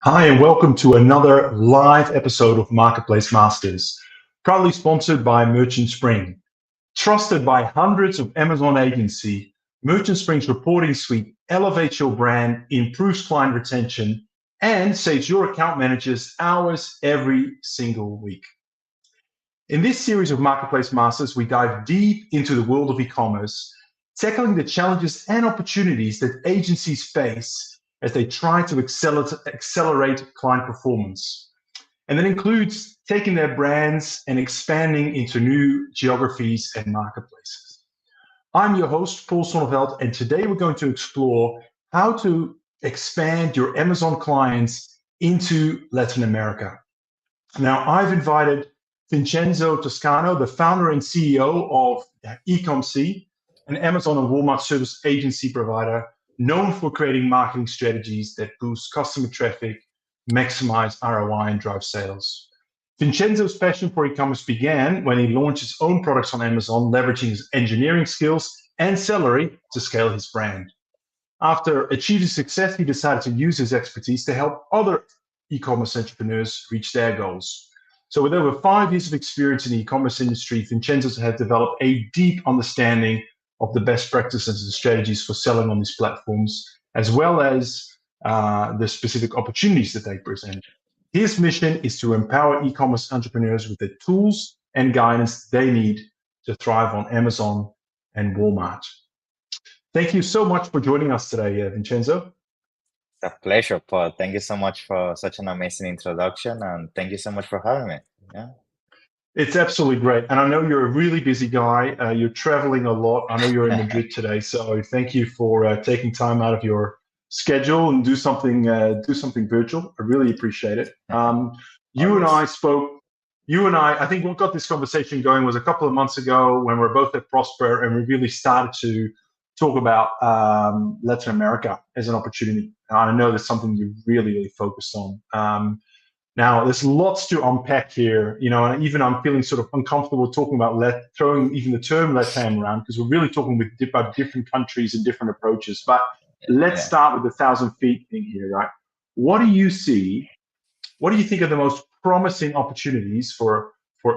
Hi, and welcome to another live episode of Marketplace Masters, proudly sponsored by Merchant Spring. Trusted by hundreds of Amazon agencies, Merchant Spring's reporting suite elevates your brand, improves client retention, and saves your account managers hours every single week. In this series of Marketplace Masters, we dive deep into the world of e-commerce, tackling the challenges and opportunities that agencies face as they try to accelerate client performance. And that includes taking their brands and expanding into new geographies and marketplaces. I'm your host, Paul Sonneveld, and today we're going to explore how to expand your Amazon clients into Latin America. Now, I've invited Vincenzo Toscano, the founder and CEO of e-commerce, an Amazon and Walmart service agency provider known for creating marketing strategies that boost customer traffic, maximize ROI, and drive sales. Vincenzo's passion for e-commerce began when he launched his own products on Amazon, leveraging his engineering skills and salary to scale his brand. After achieving success, he decided to use his expertise to help other e-commerce entrepreneurs reach their goals. So with over 5 years of experience in the e-commerce industry, Vincenzo has developed a deep understanding of the best practices and strategies for selling on these platforms, as well as the specific opportunities that they present. His mission is to empower e-commerce entrepreneurs with the tools and guidance they need to thrive on Amazon and Walmart. Thank you so much for joining us today, Vincenzo. It's a pleasure, Paul. Thank you so much for such an amazing introduction, and thank you so much for having me. Yeah. It's absolutely great. And I know you're a really busy guy. You're traveling a lot. I know you're in Madrid today. So thank you for taking time out of your schedule and do something virtual. I really appreciate it. You and I spoke, I think what got this conversation going was a couple of months ago when we were both at Prosper and we really started to talk about Latin America as an opportunity. And I know that's something you really focused on. Now, there's lots to unpack here, and even I'm feeling sort of uncomfortable talking about throwing even the term LATAM around because we're really talking about different countries and different approaches. But let's start with the 1,000 feet thing here, right? What do you see? What do you think are the most promising opportunities for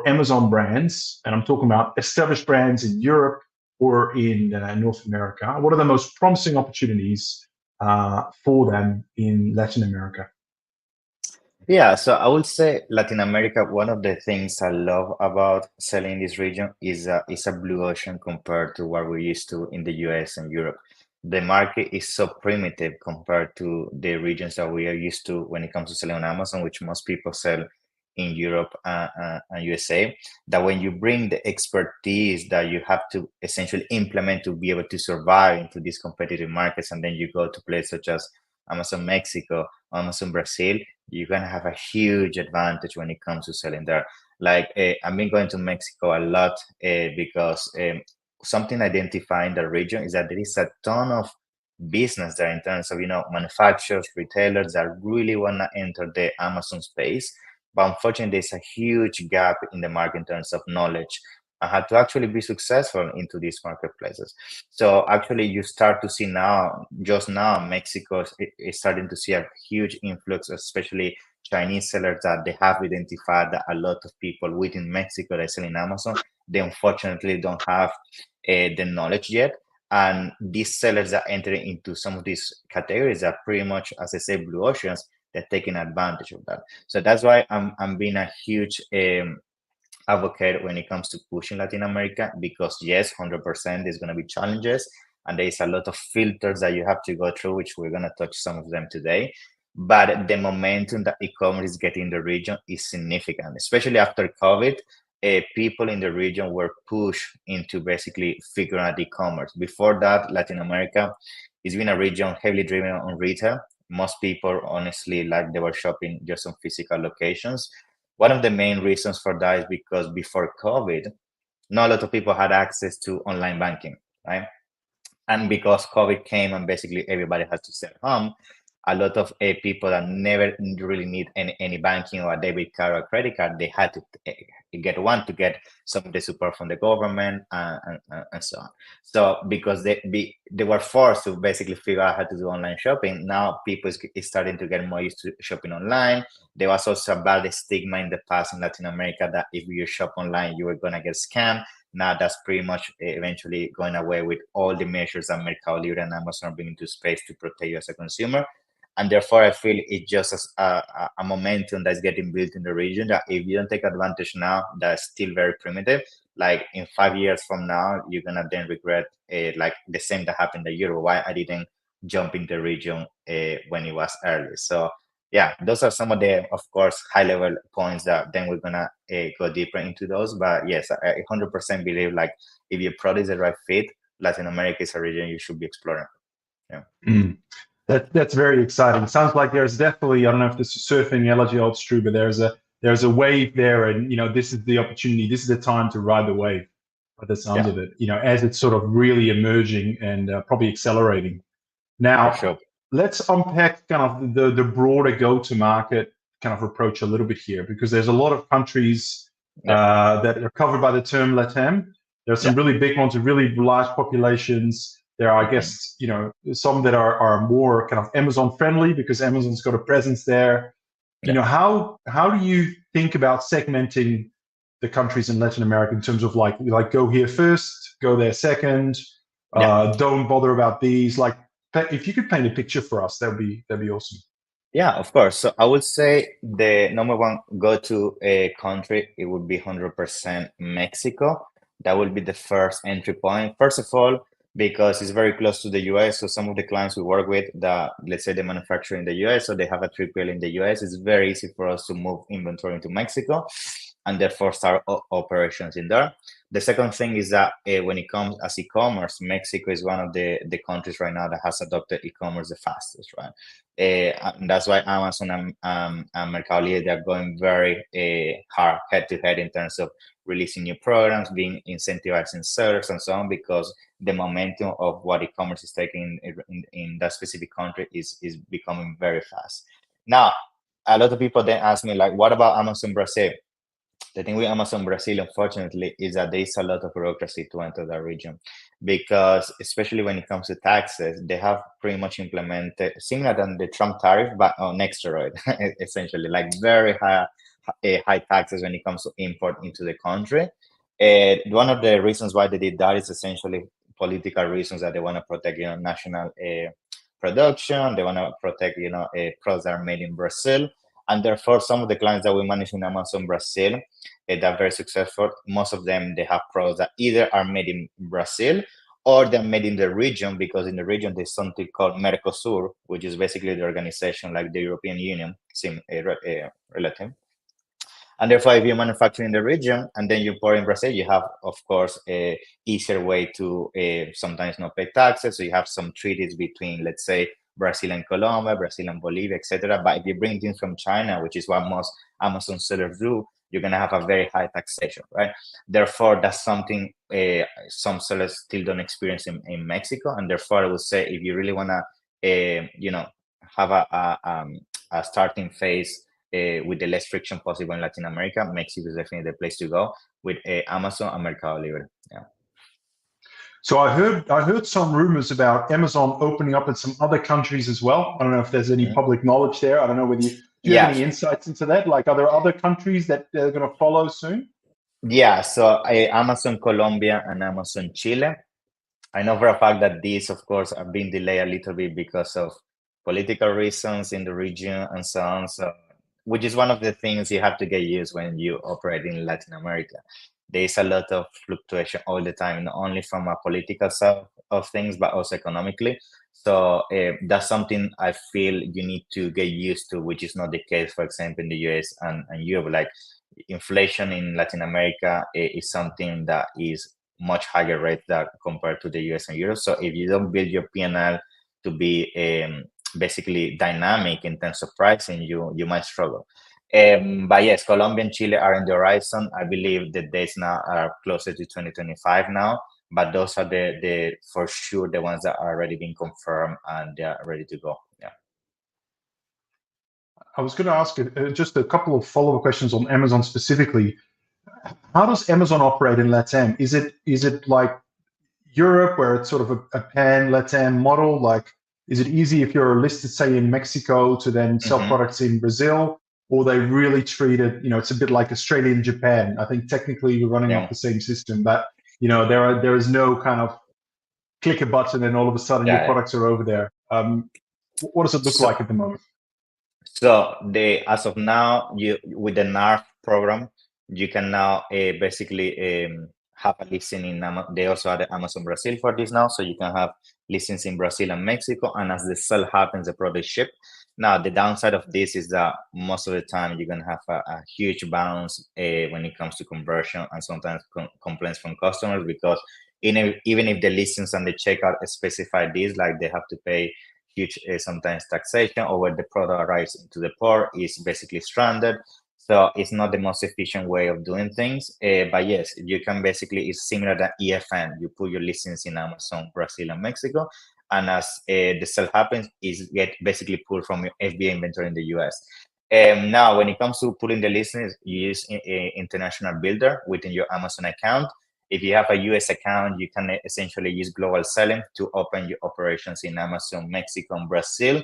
Amazon brands? And I'm talking about established brands in Europe or in North America. What are the most promising opportunities for them in Latin America? Yeah, so I would say Latin America, one of the things I love about selling in this region is a blue ocean compared to what we're used to in the US and Europe. The market is so primitive compared to the regions that we are used to when it comes to selling on Amazon, which most people sell in Europe and USA, that when you bring the expertise that you have to essentially implement to be able to survive into these competitive markets, and then you go to places such as Amazon Mexico, Amazon Brazil, you're gonna have a huge advantage when it comes to selling there. Like I've been going to Mexico a lot because something identifying the region is that there is a ton of business there in terms of manufacturers, retailers that really want to enter the Amazon space, but unfortunately there's a huge gap in the market in terms of knowledge and how to actually be successful into these marketplaces. So actually you start to see now, just now, Mexico is starting to see a huge influx, especially Chinese sellers that they have identified that a lot of people within Mexico that are selling Amazon, they unfortunately don't have the knowledge yet. And these sellers that enter into some of these categories are pretty much, as I say, blue oceans. They're taking advantage of that. So that's why I'm being a huge advocate when it comes to pushing Latin America, because yes, 100% there's going to be challenges and there's a lot of filters that you have to go through, which we're going to touch some of them today. But the momentum that e-commerce is getting in the region is significant, especially after COVID. People in the region were pushed into basically figuring out e-commerce. Before that, Latin America has been a region heavily driven on retail. Most people honestly like they were shopping just on physical locations. One of the main reasons for that is because before COVID, not a lot of people had access to online banking, right? And because COVID came and basically everybody had to stay at home, a lot of people that never really need any banking or a debit card or credit card, they had to get one to get some of the support from the government and so on. So because they were forced to basically figure out how to do online shopping, now people is starting to get more used to shopping online. There was also a bad stigma in the past in Latin America that if you shop online, you were going to get scammed. Now that's pretty much eventually going away with all the measures that Mercado Libre and Amazon bring into space to protect you as a consumer. And therefore, I feel it's just a momentum that's getting built in the region that if you don't take advantage now, that's still very primitive. Like in 5 years from now, you're gonna then regret like the same that happened a year. Why I didn't jump in the region when it was early. So yeah, those are some of the, of course, high level points that then we're gonna go deeper into those. But yes, I 100% believe like if your product is the right fit, Latin America is a region you should be exploring. Yeah. Mm. That's very exciting. Sounds like there's definitely, I don't know if this surfing analogy holds true, but there's a wave there, and this is the opportunity, this is the time to ride the wave by the sounds Yeah, of it, as it's sort of really emerging and probably accelerating. for Now, sure. let's unpack kind of the broader go-to-market kind of approach a little bit here, because there's a lot of countries Yeah. that are covered by the term LATAM. There are some Yeah. really big ones with really large populations. There are, I guess, some that are more kind of Amazon friendly because Amazon's got a presence there. Yeah. How do you think about segmenting the countries in Latin America in terms of like go here first, go there second, Yeah. don't bother about these? Like, if you could paint a picture for us, that'd be awesome. Yeah, of course. So I would say the number one go-to country, it would be 100% Mexico. That will be the first entry point. First of all, because it's very close to the US. So some of the clients we work with that, let's say they manufacture in the US, so they have a 3PL in the US, it's very easy for us to move inventory into Mexico and therefore start operations in there. The second thing is that when it comes as e-commerce, Mexico is one of the countries right now that has adopted e-commerce the fastest, right? And that's why Amazon and Mercado Libre, they're going very hard head to head in terms of releasing new programs, being incentivizing sellers and so on, because the momentum of what e-commerce is taking in that specific country is becoming very fast. Now, a lot of people then ask me like, what about Amazon Brazil? The thing with Amazon Brazil, unfortunately, is that there is a lot of bureaucracy to enter that region because, especially when it comes to taxes, they have pretty much implemented similar than the Trump tariff, but on steroid, essentially, like very high taxes when it comes to import into the country. And one of the reasons why they did that is essentially political reasons that they want to protect, national production. They want to protect, products that are made in Brazil. And therefore, some of the clients that we manage in Amazon Brazil that are very successful, most of them, they have products that either are made in Brazil or they're made in the region, because in the region there's something called Mercosur, which is basically the organization like the European Union, same relative. And therefore, if you manufacture in the region and then you import in Brazil, you have, of course, a easier way to sometimes not pay taxes. So you have some treaties between, let's say, Brazil and Colombia, Brazil and Bolivia, etc. But if you bring things from China, which is what most Amazon sellers do, you're going to have a very high taxation, right? Therefore, that's something some sellers still don't experience in Mexico. And therefore, I would say if you really want to, have a starting phase with the less friction possible in Latin America, Mexico is definitely the place to go with Amazon and Mercado Libre. Yeah. So I heard some rumors about Amazon opening up in some other countries as well. I don't know if there's any public knowledge there. I don't know whether do you have any insights into that? Like, are there other countries that they're going to follow soon? Yeah. So Amazon Colombia and Amazon Chile. I know for a fact that these, of course, are being delayed a little bit because of political reasons in the region and so on. So, which is one of the things you have to get used when you operate in Latin America. There is a lot of fluctuation all the time, not only from a political side of things, but also economically. So that's something I feel you need to get used to, which is not the case, for example, in the US and Europe. Like inflation in Latin America is something that is much higher rate that compared to the US and Europe. So if you don't build your P&L to be basically dynamic in terms of pricing, you might struggle. But yes, Colombia and Chile are in the horizon. I believe the dates now are closer to 2025 now, but those are the for sure the ones that are already being confirmed and they are ready to go. Yeah. I was going to ask just a couple of follow-up questions on Amazon specifically. How does Amazon operate in LATAM? Is it like Europe, where it's sort of a pan LATAM model? Like, is it easy if you're listed, say, in Mexico to then sell products in Brazil? Or they really treat it, it's a bit like Australia and Japan. I think technically we're running off the same system, but there is no kind of click a button and all of a sudden your products are over there. What does it look like at the moment? So as of now, with the NARF program, you can now basically have a listing in they also have Amazon Brazil for this now, so you can have listings in Brazil and Mexico, and as the sale happens, the product ship. Now, the downside of this is that most of the time you're gonna have a huge bounce when it comes to conversion and sometimes complaints from customers, because even if the listings and the checkout specify this, like they have to pay huge sometimes taxation, or when the product arrives into the port is basically stranded. So it's not the most efficient way of doing things. But yes, you can basically, it's similar to EFN. You put your listings in Amazon, Brazil, and Mexico. And as the sale happens, is get basically pulled from your FBA inventory in the US. Now, when it comes to pulling the listings, you use International Builder within your Amazon account. If you have a US account, you can essentially use global selling to open your operations in Amazon, Mexico, and Brazil.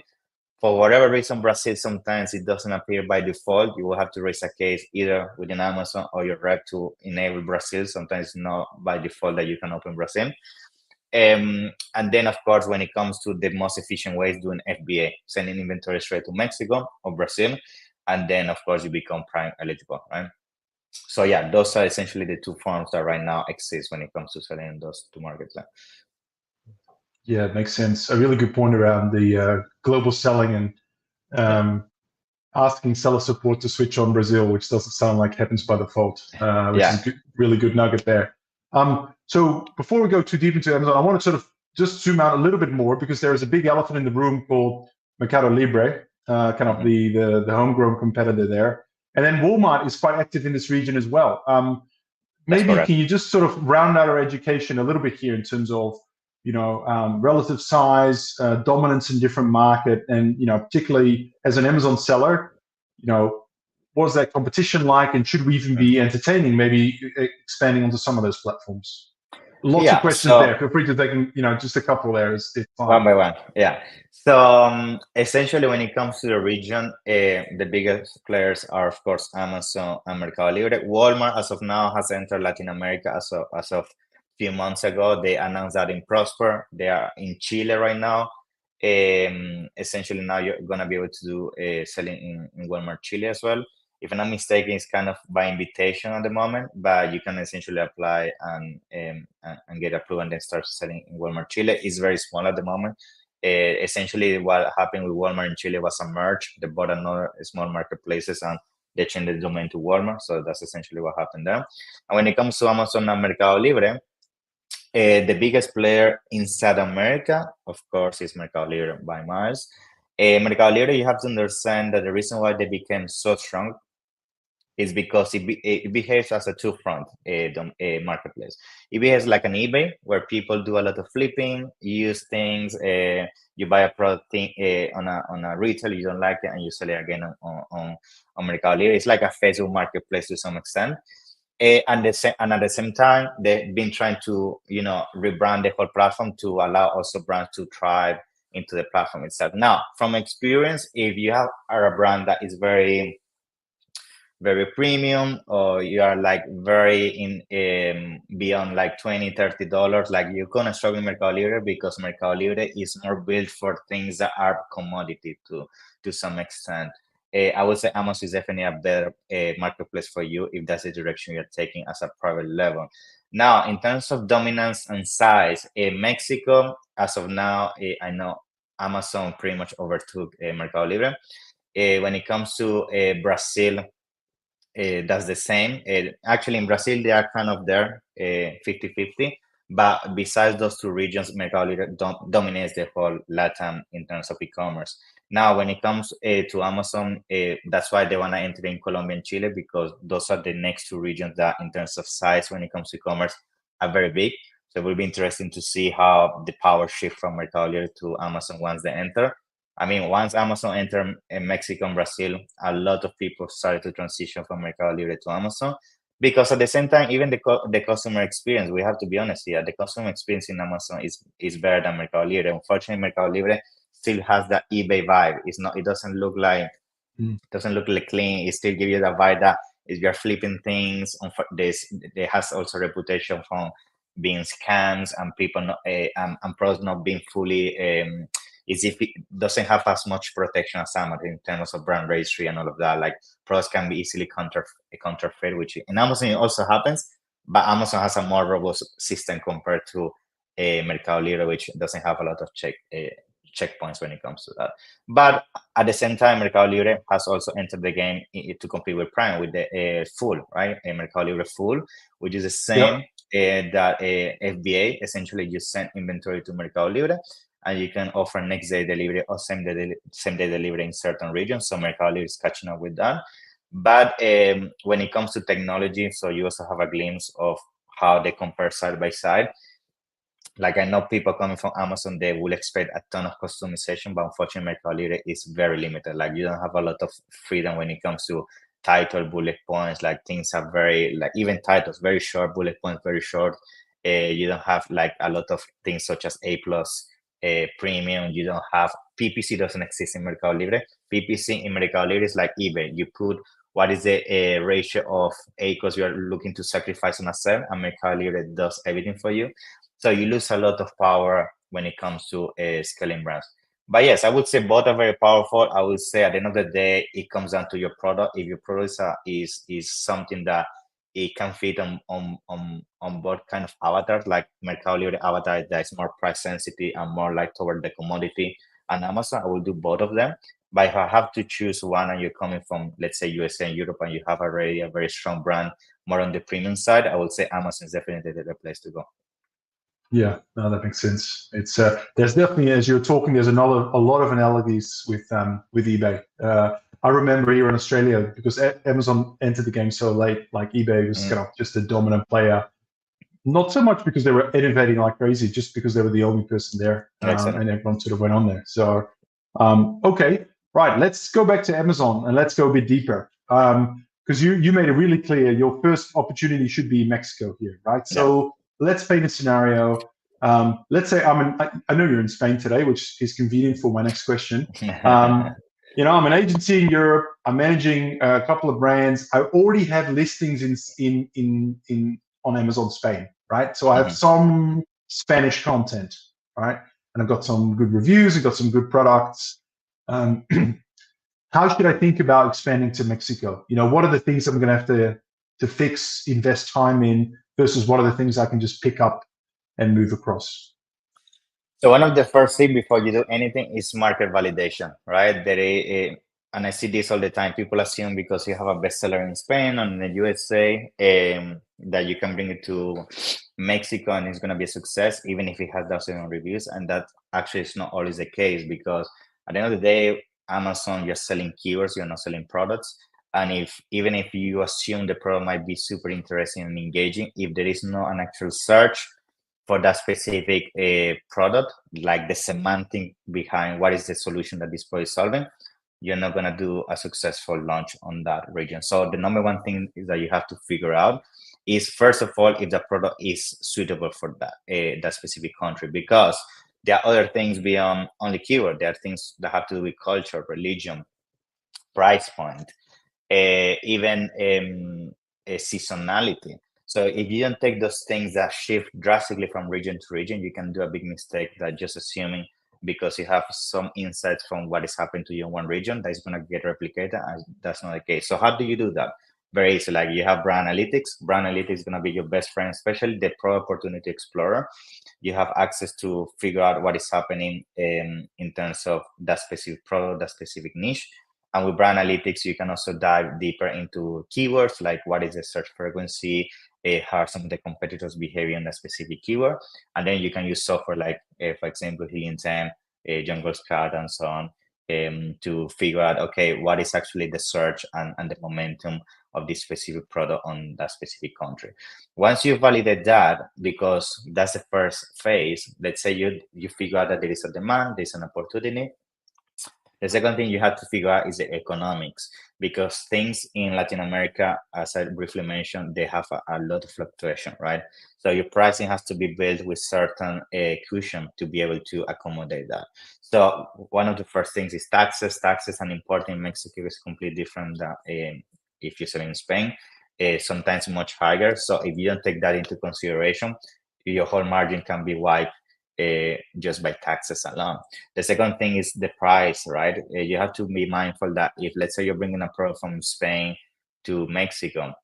For whatever reason, Brazil, sometimes it doesn't appear by default. You will have to raise a case either within Amazon or your rep to enable Brazil. Sometimes it's not by default that you can open Brazil. And then, of course, when it comes to the most efficient ways, doing FBA, sending inventory straight to Mexico or Brazil. And then, of course, you become Prime eligible, right? So yeah, those are essentially the two forms that right now exist when it comes to selling in those two markets. Yeah, it makes sense. A really good point around the global selling and asking seller support to switch on Brazil, which doesn't sound like happens by default, which is really good nugget there. So before we go too deep into Amazon, I want to sort of just zoom out a little bit more, because there is a big elephant in the room called Mercado Libre, kind of the homegrown competitor there. And then Walmart is quite active in this region as well. Maybe can you just sort of round out our education a little bit here in terms of relative size, dominance in different market, and particularly as an Amazon seller, what is that competition like, and should we even be entertaining maybe expanding onto some of those platforms? Lots of questions there. Feel free to take just a couple there. It's fine. One by one. Yeah. So essentially, when it comes to the region, the biggest players are, of course, Amazon and Mercado Libre. Walmart, as of now, has entered Latin America as of few months ago. They announced that in Prosper. They are in Chile right now. Essentially, now you're gonna be able to do selling in Walmart Chile as well. If I'm not mistaken, it's kind of by invitation at the moment, but you can essentially apply and get approved and then start selling in Walmart Chile. It's very small at the moment. Essentially, what happened with Walmart in Chile was a merge. They bought another small marketplaces and they changed the domain to Walmart. So that's essentially what happened there. And when it comes to Amazon and Mercado Libre, the biggest player in South America, of course, is Mercado Libre by miles. Mercado Libre, you have to understand that the reason why they became so strong is because it behaves as a two-front marketplace. It behaves like an eBay, where people do a lot of flipping, use things. You buy a product on a retail, you don't like it, and you sell it again on Mercado Libre. It's like a Facebook marketplace to some extent. And at the same time, they've been trying to rebrand the whole platform to allow also brands to thrive into the platform itself. Now, from experience, if you are a brand that is very premium, or you are like very in beyond like $20-$30, like you're gonna struggle in Mercado Libre, because Mercado Libre is more built for things that are commodity to some extent. I would say Amazon is definitely a better marketplace for you if that's the direction you're taking as a private level. Now, in terms of dominance and size, Mexico, as of now, I know Amazon pretty much overtook Mercado Libre. When it comes to Brazil, that's the same. Actually, in Brazil, they are kind of there, 50-50. But besides those two regions, Mercado Libre dominates the whole LATAM in terms of e-commerce. Now, when it comes to Amazon, that's why they want to enter in Colombia and Chile, because those are the next two regions that, in terms of size, when it comes to e-commerce, are very big. So it will be interesting to see how the power shift from Mercado Libre to Amazon once they enter. I mean, once Amazon entered Mexico and Brazil, a lot of people started to transition from Mercado Libre to Amazon because at the same time, even the customer experience, we have to be honest here, the customer experience in Amazon is better than Mercado Libre. Unfortunately, Mercado Libre still has that eBay vibe. It's not. It doesn't look like clean. It still gives you the vibe that if you're flipping things on this, it has also reputation from being scams and people not, and products not being fully is if it doesn't have as much protection as Amazon in terms of brand registry and all of that. Like products can be easily counterfeit, which in Amazon it also happens, but Amazon has a more robust system compared to Mercado Libre, which doesn't have a lot of checkpoints when it comes to that. But at the same time, Mercado Libre has also entered the game to compete with Prime with the Full, right? A Mercado Libre Full, which is the same that FBA. Essentially, you send inventory to Mercado Libre, and you can offer next day delivery or same day delivery in certain regions. So Mercado Libre is catching up with that. But when it comes to technology, so you also have a glimpse of how they compare side by side. Like I know people coming from Amazon, they will expect a ton of customization, but unfortunately, Mercado Libre is very limited. Like you don't have a lot of freedom when it comes to title, bullet points. Like things are very, like even titles, very short, bullet points, very short. You don't have like a lot of things such as A plus, premium. You don't have PPC doesn't exist in Mercado Libre. PPC in Mercado Libre is like eBay. You put what is the ratio of acres you are looking to sacrifice on a sale, and Mercado Libre does everything for you. So you lose a lot of power when it comes to scaling brands. But yes, I would say both are very powerful. I would say at the end of the day, it comes down to your product. If your product is something that it can fit on both kind of avatars, like Mercado Libre avatar that is more price sensitive and more like toward the commodity, and Amazon, I will do both of them. But if I have to choose one, and you're coming from, let's say, USA and Europe, and you have already a very strong brand more on the premium side, I would say Amazon is definitely the place to go. Yeah, no, that makes sense. It's there's definitely, as you're talking, there's a lot of analogies with eBay. I remember here in Australia, because Amazon entered the game so late, like eBay was kind of just a dominant player. Not so much because they were innovating like crazy, just because they were the only person there, and everyone sort of went on there. So, okay, right, let's go back to Amazon and let's go a bit deeper. Because you made it really clear your first opportunity should be Mexico here, right? So let's paint a scenario. Let's say I know you're in Spain today, which is convenient for my next question. I'm an agency in Europe. I'm managing a couple of brands. I already have listings in on Amazon Spain, right? So I have some Spanish content, right? And I've got some good reviews. I've got some good products. How should I think about expanding to Mexico? What are the things I'm going to have to fix, invest time in, versus what are the things I can just pick up and move across? So one of the first things before you do anything is market validation, right? And I see this all the time. People assume because you have a bestseller in Spain or in the USA that you can bring it to Mexico and it's going to be a success, even if it has thousands of reviews. And that actually is not always the case, because at the end of the day, Amazon, you're selling keywords, you're not selling products. And even if you assume the product might be super interesting and engaging, if there is no an actual search for that specific product, like the semantic behind what is the solution that this product is solving, you're not going to do a successful launch on that region. So the number one thing is that you have to figure out is, first of all, if the product is suitable for that specific country, because there are other things beyond only keyword. There are things that have to do with culture, religion, price point, even seasonality. So if you don't take those things that shift drastically from region to region, you can do a big mistake that just assuming because you have some insights from what is happening to you in one region that is going to get replicated, and that's not the case. So how do you do that? Very easy. Like you have brand analytics. Brand analytics is going to be your best friend, especially the Pro Opportunity Explorer. You have access to figure out what is happening in terms of that specific product, that specific niche. And with brand analytics, you can also dive deeper into keywords, like what is the search frequency, how are some of the competitors behaving on a specific keyword. And then you can use software like, for example, Helium 10, Jungle Scout, and so on, to figure out, okay, what is actually the search and the momentum of this specific product on that specific country. Once you validate that, because that's the first phase, let's say you figure out that there is a demand, there's an opportunity, The second thing you have to figure out is the economics, because things in Latin America, as I briefly mentioned, they have a lot of fluctuation, right? So your pricing has to be built with certain cushion to be able to accommodate that. So one of the first things is taxes. Taxes and importing in Mexico is completely different than if you sell in Spain, sometimes much higher. So if you don't take that into consideration, your whole margin can be wiped just by taxes alone. The second thing is the price, right? You have to be mindful that if, let's say, you're bringing a product from Spain to Mexico,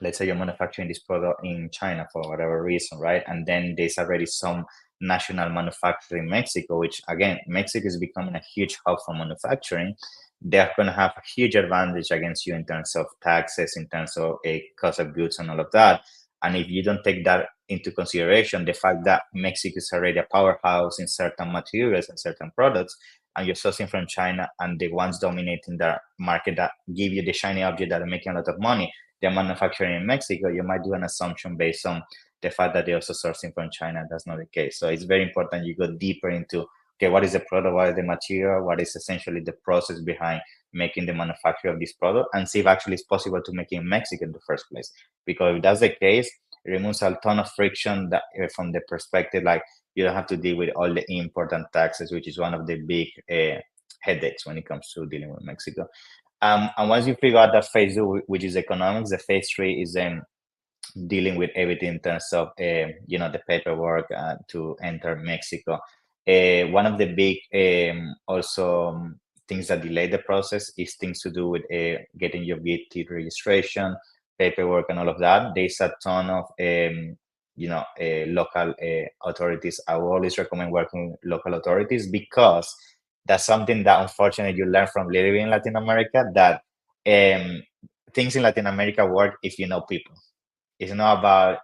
let's say you're manufacturing this product in China for whatever reason, right? And then there's already some national manufacturing in Mexico, which again, Mexico is becoming a huge hub for manufacturing. They're going to have a huge advantage against you in terms of taxes, in terms of a cost of goods and all of that. And if you don't take that into consideration, the fact that Mexico is already a powerhouse in certain materials and certain products, and you're sourcing from China, and the ones dominating the market that give you the shiny object that are making a lot of money, they're manufacturing in Mexico, you might do an assumption based on the fact that they're also sourcing from China. That's not the case. So it's very important you go deeper into, okay, what is the product, what is the material, what is essentially the process behind making the manufacture of this product, and see if actually it's possible to make it in Mexico in the first place. Because if that's the case, it removes a ton of friction that from the perspective, like you don't have to deal with all the import and taxes, which is one of the big headaches when it comes to dealing with Mexico. And once you figure out that phase two, which is economics, the phase three is dealing with everything in terms of the paperwork to enter Mexico. One of the big also things that delay the process is things to do with getting your VAT registration, paperwork, and all of that. There's a ton of local authorities. I will always recommend working with local authorities, because that's something that unfortunately you learn from living in Latin America, that things in Latin America work if you know people. It's not about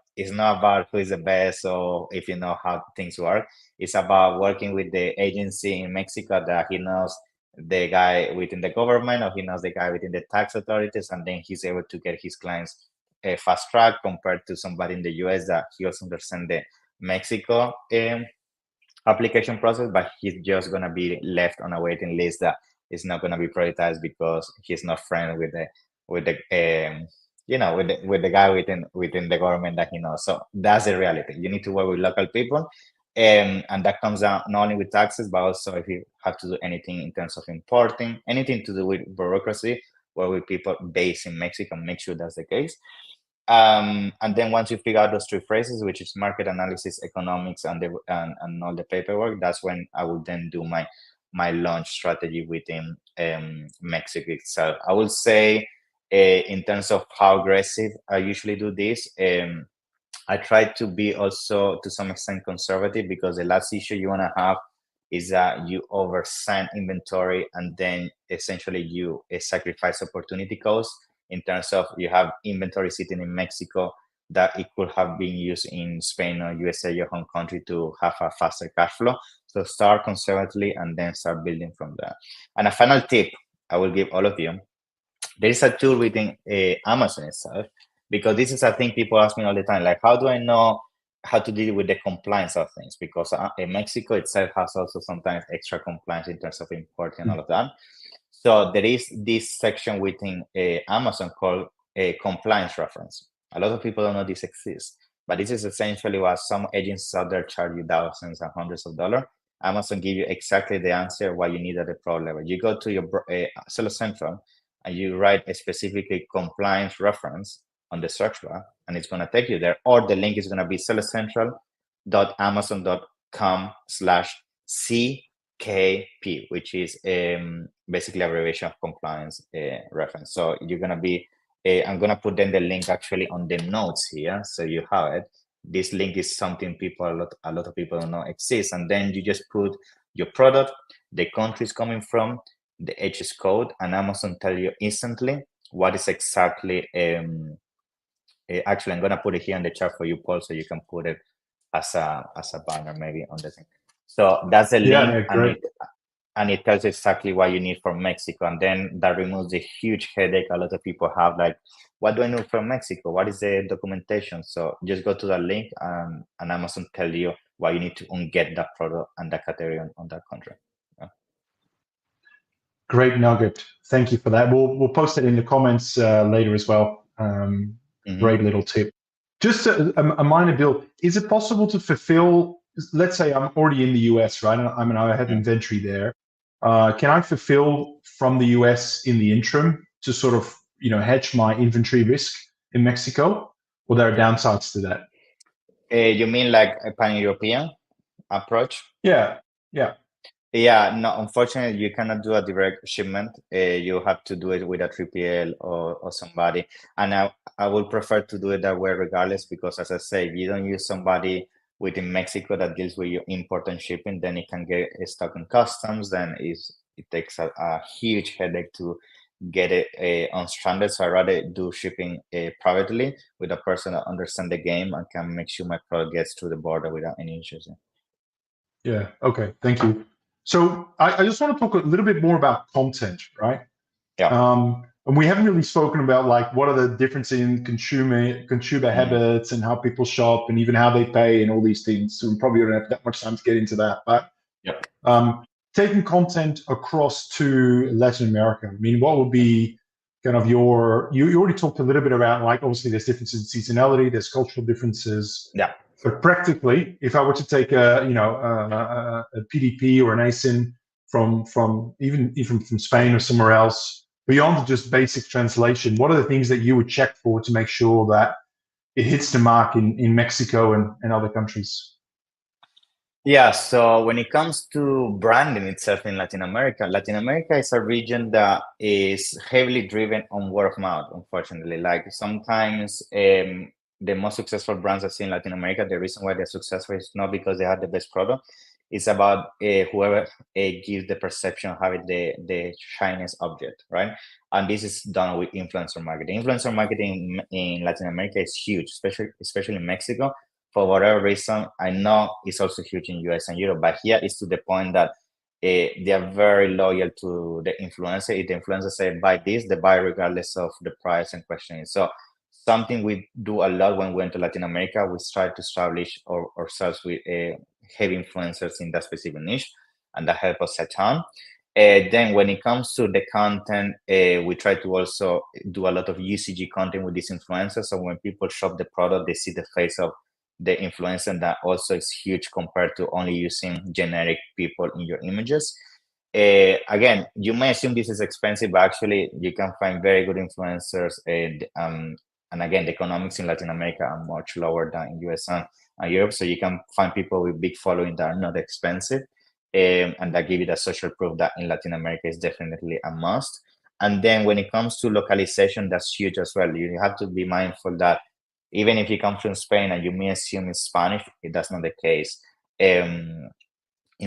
who is the best or if you know how things work. It's about working with the agency in Mexico that he knows the guy within the government, or he knows the guy within the tax authorities, and then he's able to get his clients a fast track compared to somebody in the US that he also understands the Mexico application process, but he's just gonna be left on a waiting list that is not gonna be prioritized because he's not friends with the guy within the government that he knows. So that's the reality. You need to work with local people, and that comes down not only with taxes, but also if you have to do anything in terms of importing, anything to do with bureaucracy, work with people based in Mexico, make sure that's the case. And then once you figure out those three phrases, which is market analysis, economics, and all the paperwork, that's when I would then do my launch strategy within Mexico itself. I would say in terms of how aggressive I usually do this, I try to be also to some extent conservative, because the last issue you want to have is that you oversign inventory and then essentially you sacrifice opportunity cost in terms of you have inventory sitting in Mexico that it could have been used in Spain or USA, your home country, to have a faster cash flow. So start conservatively and then start building from there. And a final tip I will give all of you, there is a tool within Amazon itself, because this is a thing people ask me all the time, like, how do I know how to deal with the compliance of things? Because Mexico itself has also sometimes extra compliance in terms of importing and all of that. So there is this section within Amazon called a compliance reference. A lot of people don't know this exists, but this is essentially what some agencies out there charge you thousands and hundreds of dollars. Amazon give you exactly the answer what you need at the pro level. You go to your Seller Central and you write a specific compliance reference on the search bar, and it's going to take you there. Or the link is going to be sellercentral.amazon.com/CKP, which is basically abbreviation of compliance reference. So you're going to be, I'm going to put then the link actually on the notes here, so you have it. This link is something a lot of people don't know exists, and then you just put your product, the country it's coming from, the HS code, and Amazon tell you instantly what is exactly. Actually, I'm gonna put it here in the chat for you, Paul, so you can put it as a banner maybe on the thing. So that's the link, and it tells you exactly what you need from Mexico, and then that removes the huge headache a lot of people have, like, what do I need from Mexico? What is the documentation? So just go to that link, and Amazon tell you what you need to get that product and that category on that country. Yeah. Great nugget. Thank you for that. We'll post it in the comments later as well. Great little tip. Just a minor bill. Is it possible to fulfill? Let's say I'm already in the US, right? I have inventory there. Can I fulfill from the US in the interim to sort of hedge my inventory risk in Mexico? Or there are downsides to that? You mean like a pan-European approach? Yeah, yeah. Yeah, no, unfortunately, you cannot do a direct shipment. You have to do it with a 3PL or somebody. And I would prefer to do it that way regardless, because as I say, if you don't use somebody within Mexico that deals with your import and shipping, then it can get stuck in customs. Then it takes a huge headache to get it unstranded. So I rather do shipping privately with a person that understands the game and can make sure my product gets through the border without any issues. Yeah. Okay. Thank you. So I just want to talk a little bit more about content, right? Yeah. And we haven't really spoken about like what are the differences in consumer habits and how people shop and even how they pay and all these things. So we probably don't have that much time to get into that. But Yeah. taking content across to Latin America, I mean, what would be kind of you already talked a little bit about like obviously there's differences in seasonality, there's cultural differences. Yeah. But practically, if I were to take a PDP or an ASIN from even from Spain or somewhere else, beyond just basic translation, what are the things that you would check for to make sure that it hits the mark in Mexico and other countries? Yeah, so when it comes to branding itself in Latin America is a region that is heavily driven on word of mouth, unfortunately. Like sometimes the most successful brands I see in Latin America, the reason why they're successful is not because they have the best product, it's about whoever gives the perception of having the shiniest object, right? And this is done with influencer marketing. Influencer marketing in Latin America is huge, especially in Mexico for whatever reason. I know it's also huge in US and Europe, but here it's to the point that they are very loyal to the influencer. If the influencer say buy this, they buy regardless of the price and questioning. So something we do a lot when we went to Latin America, we try to establish ourselves with heavy influencers in that specific niche, and that help us a ton. Then when it comes to the content, we try to also do a lot of UCG content with these influencers. So when people shop the product, they see the face of the influence, and that also is huge compared to only using generic people in your images. Again, you may assume this is expensive, but actually you can find very good influencers. And again, the economics in Latin America are much lower than in US and Europe. So you can find people with big following that are not expensive. And that give you the social proof that in Latin America is definitely a must. And then when it comes to localization, that's huge as well. You have to be mindful that even if you come from Spain and you may assume it's Spanish, that's not the case. In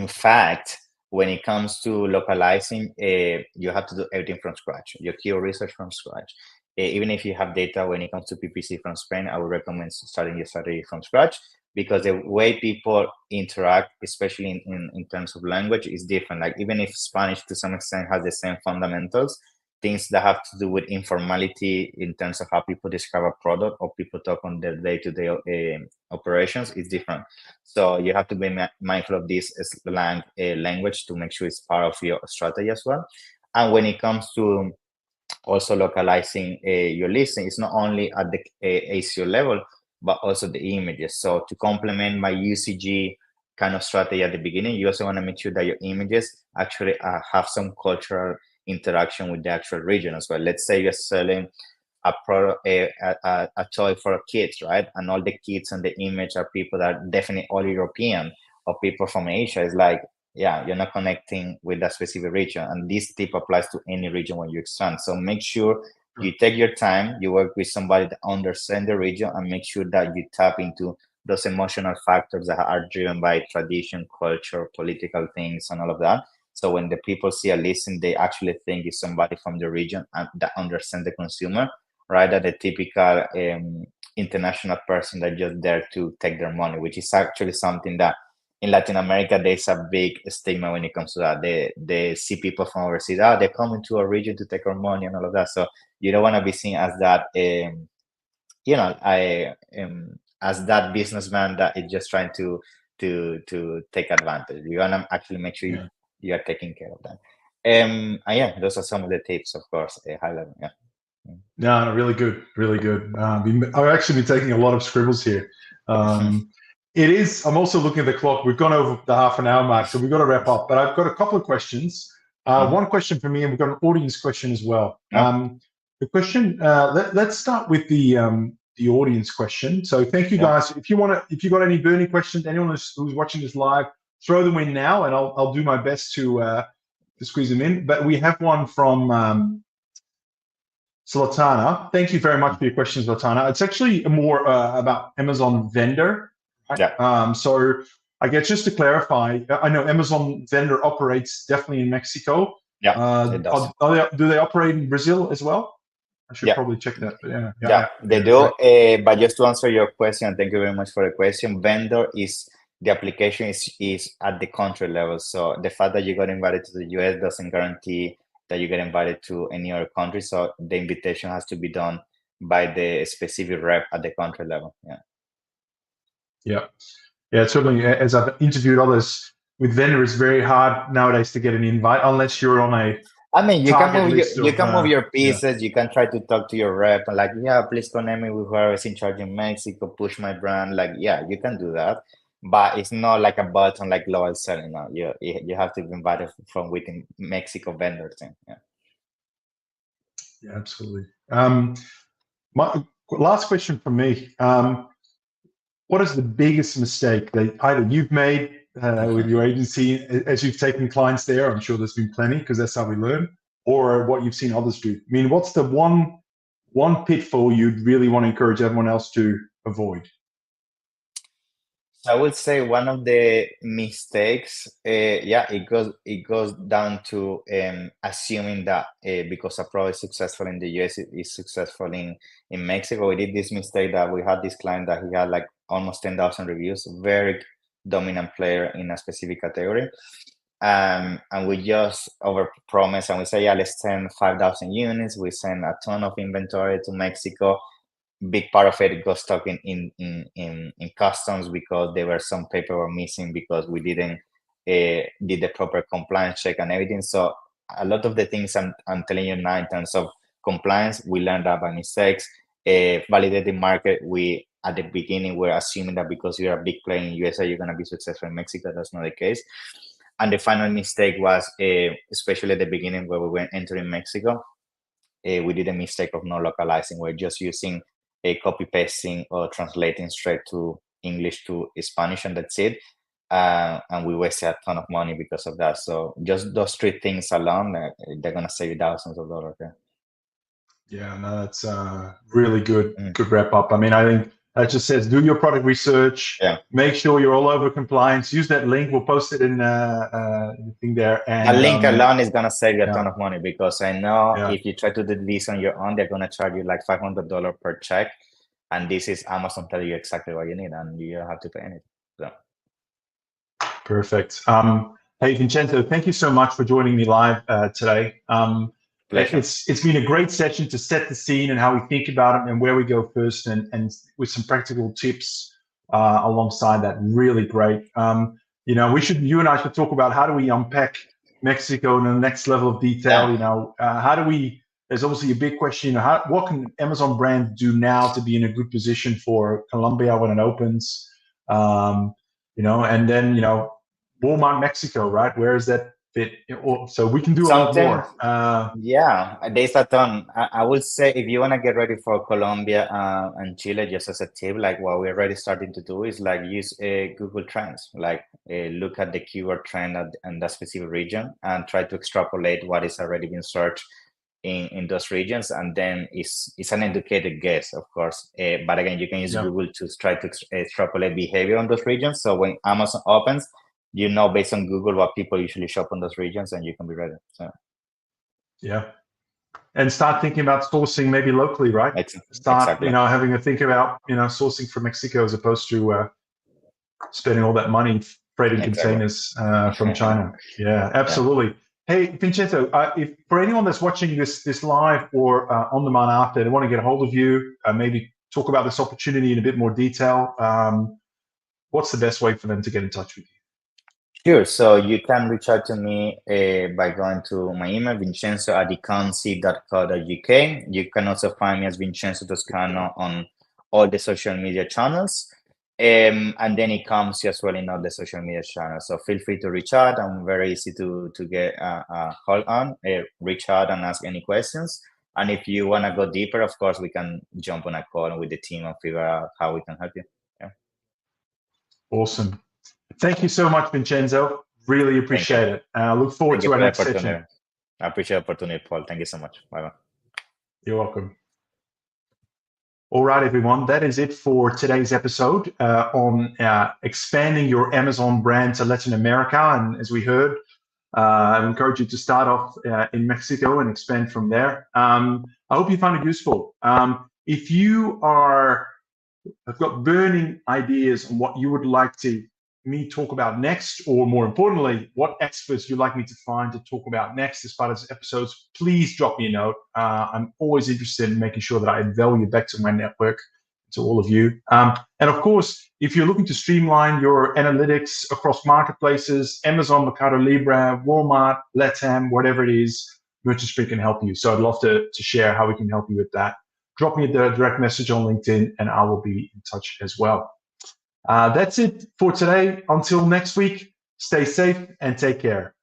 fact, when it comes to localizing, you have to do everything from scratch, your keyword research from scratch. Even if you have data when it comes to PPC from Spain, I would recommend starting your strategy from scratch, because the way people interact, especially in terms of language, is different. Like even if Spanish to some extent has the same fundamentals, things that have to do with informality in terms of how people describe a product or people talk on their day-to-day operations is different. So you have to be mindful of this slang language to make sure it's part of your strategy as well. And when it comes to also localizing your listing, it's not only at the ACO level, but also the images. So to complement my UCG kind of strategy at the beginning, you also want to make sure that your images actually have some cultural interaction with the actual region as well. Let's say you're selling a product, a toy for kids, right? And all the kids on the image are people that are definitely all European or people from Asia. It's like, yeah, you're not connecting with that specific region. And this tip applies to any region when you expand. So make sure you take your time, you work with somebody that understands the region, and make sure that you tap into those emotional factors that are driven by tradition, culture, political things, and all of that. So when the people see a listing, they actually think it's somebody from the region and that understands the consumer, rather than the typical international person that just there to take their money, which is actually something that in Latin America there's a big stigma when it comes to that. They see people from overseas, they're coming to our region to take our money and all of that. So you don't want to be seen as that, as that businessman that is just trying to take advantage. You want to actually make sure you are taking care of that. Yeah, those are some of the tips, of course. Highlight, yeah. No, really good, really good. I've actually been taking a lot of scribbles here. It is. I'm also looking at the clock. We've gone over the half an hour mark, so we've got to wrap up. But I've got a couple of questions. One question for me, and we've got an audience question as well. The question. Let's start with the audience question. So thank you guys. If you got any burning questions, anyone who's watching this live, throw them in now, and I'll do my best to squeeze them in. But we have one from. Zlatana, thank you very much for your question, Zlatana. It's actually more about Amazon vendor. Right? Yeah. So I guess just to clarify, I know Amazon vendor operates definitely in Mexico. Yeah, it does. Do they operate in Brazil as well? I should probably check that. But yeah, they do. Right. But just to answer your question, thank you very much for the question. Vendor is the application is at the country level. So the fact that you got invited to the US doesn't guarantee that you get invited to any other country. So the invitation has to be done by the specific rep at the country level. Yeah. Certainly, as I've interviewed others with vendor, it's very hard nowadays to get an invite unless you're on a. I mean, you can move your pieces. You can try to talk to your rep and like, yeah, please connect me with whoever's in charge in Mexico. Push my brand. Like, yeah, you can do that, but it's not like a button like global selling. No, you have to be invited from within Mexico vendor team. Yeah, absolutely. My last question from me. What is the biggest mistake that either you've made with your agency as you've taken clients there? I'm sure there's been plenty because that's how we learn, or what you've seen others do. I mean, what's the one pitfall you'd really want to encourage everyone else to avoid? I would say one of the mistakes, it goes down to assuming that because a product is successful in the US, it is successful in Mexico. We did this mistake that we had this client that he had like almost 10,000 reviews, very dominant player in a specific category. And we just overpromise and we say, yeah, let's send 5,000 units. We send a ton of inventory to Mexico. Big part of it got stuck in customs because there were some paperwork missing because we didn't did the proper compliance check and everything. So a lot of the things I'm telling you now in terms of compliance, we learned that by mistakes. Validated market, we at the beginning we're assuming that because you're a big player in USA, you're gonna be successful in Mexico. That's not the case. And the final mistake was, especially at the beginning where we were entering Mexico, we did a mistake of not localizing. We're just using copy pasting or translating straight to English to Spanish, and that's it. And we wasted a ton of money because of that. So just those three things alone, they're gonna save you thousands of dollars. Yeah, no, that's really good. Good wrap up. I mean, I think that just says do your product research. Make sure you're all over compliance. Use that link. We'll post it in the thing there. And the link alone is gonna save you a ton of money because I know if you try to do this on your own, they're gonna charge you like $500 per check. And this is Amazon telling you exactly what you need, and you don't have to pay anything. So. Perfect. Hey, Vincenzo, thank you so much for joining me live today. It's been a great session to set the scene and how we think about it and where we go first, and with some practical tips alongside that. Really great. You and I should talk about how do we unpack Mexico in the next level of detail. How do we? There's obviously a big question. What can Amazon brand do now to be in a good position for Colombia when it opens? And then Walmart Mexico, right? Where is that fit? So we can do a lot more. There's a ton. I would say if you want to get ready for Colombia and Chile, just as a tip, like what we're already starting to do is like use Google Trends, like look at the keyword trend in that specific region and try to extrapolate what is already been searched in those regions, and then it's an educated guess, of course. But again, you can use Google to try to extrapolate behavior on those regions. So when Amazon opens, based on Google what people usually shop in those regions, and you can be ready. So. Yeah, and start thinking about sourcing maybe locally, right? Exactly. Having a think about sourcing from Mexico as opposed to spending all that money freighting containers from China. Yeah, absolutely. Hey, Vincenzo, if for anyone that's watching this live or on demand after, they want to get a hold of you, maybe talk about this opportunity in a bit more detail, what's the best way for them to get in touch with you? Sure. So you can reach out to me by going to my email, vincenzo@econsi.co.uk. You can also find me as Vincenzo Toscano on all the social media channels. And then it comes as well in all the social media channels. So feel free to reach out. I'm very easy to get a hold on. Reach out and ask any questions. And if you want to go deeper, of course, we can jump on a call with the team and figure out how we can help you. Yeah. Awesome. Thank you so much, Vincenzo. Really Thank you. appreciate it. I look forward Thank you to our for the next session. opportunity. I appreciate the opportunity, Paul. Thank you so much. Bye-bye. You're welcome. All right, everyone. That is it for today's episode on expanding your Amazon brand to Latin America. And as we heard, I encourage you to start off in Mexico and expand from there. I hope you found it useful. If you have got burning ideas on what you would like me talk about next, or more importantly, what experts you'd like me to find to talk about next as part of this episodes, please drop me a note. I'm always interested in making sure that I add value back to my network, to all of you. And of course, if you're looking to streamline your analytics across marketplaces, Amazon, Mercado Libre, Walmart, LATAM, whatever it is, Merchant Spring can help you. So I'd love to share how we can help you with that. Drop me a direct message on LinkedIn and I will be in touch as well. That's it for today. Until next week, stay safe and take care.